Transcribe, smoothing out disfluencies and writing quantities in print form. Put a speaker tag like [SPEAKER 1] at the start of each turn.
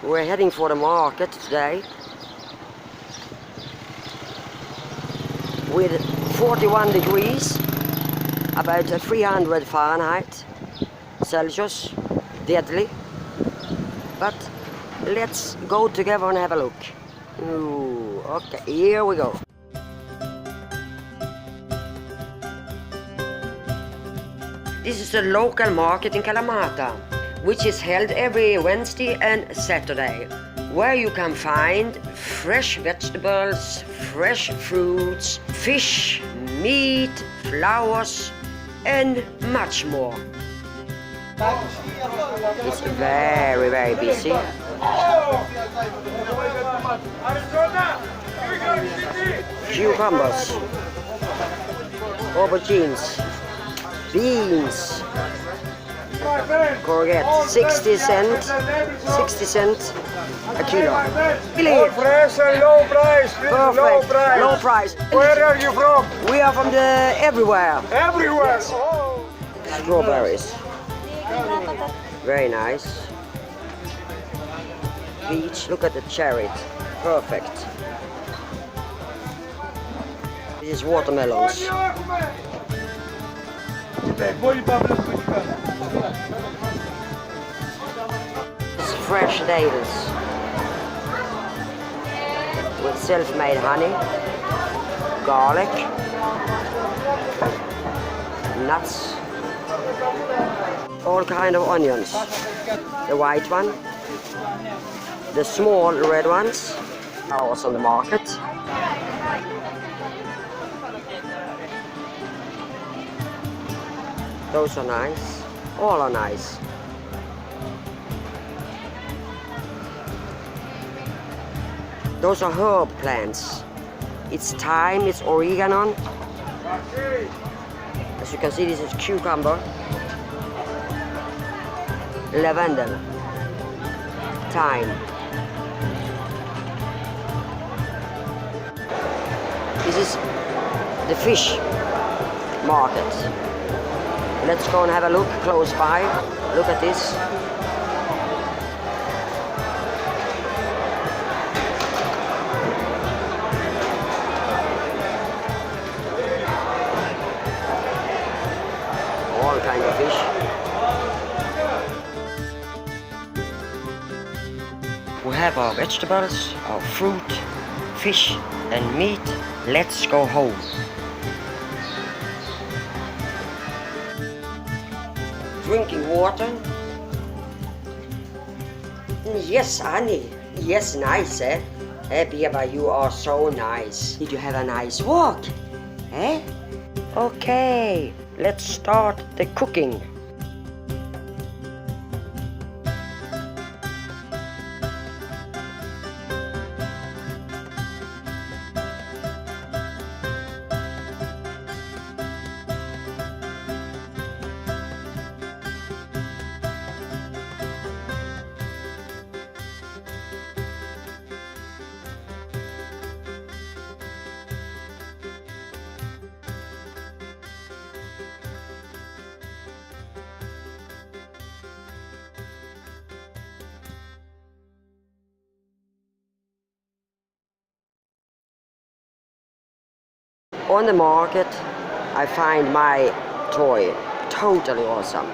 [SPEAKER 1] We're heading for the market today with 41 degrees, about 300 Fahrenheit, Celsius, deadly. But let's go together and have a look. Ooh, okay, here we go. This is the local market in Kalamata, which is held every Wednesday and Saturday, where you can find fresh vegetables, fresh fruits, fish, meat, flowers, and much more. It's very, very busy. Cucumbers, aubergines, beans, courgette, 60 cents a kilo.
[SPEAKER 2] All fresh and low price, please.
[SPEAKER 1] Perfect. Low price.
[SPEAKER 2] Where are you from?
[SPEAKER 1] We are from the everywhere.
[SPEAKER 2] Everywhere. Oh.
[SPEAKER 1] Strawberries. Very nice. Peach. Look at the cherry. Perfect. This is watermelons. It's fresh dates with self-made honey, garlic, nuts, all kind of onions. The white one, the small red ones, are also on the market. Those are nice. All are nice. Those are herb plants. It's thyme, it's oregano. As you can see, this is cucumber, lavender, thyme. This is the fish market. Let's go and have a look close by. Look at this. All kinds of fish. We have our vegetables, our fruit, fish and meat. Let's go home. Drinking water. Yes, honey. Yes, nice, eh? Eh, Birba, you are so nice. Did you have a nice walk? Eh? Okay, let's start the cooking. On the market, I find my toy totally awesome.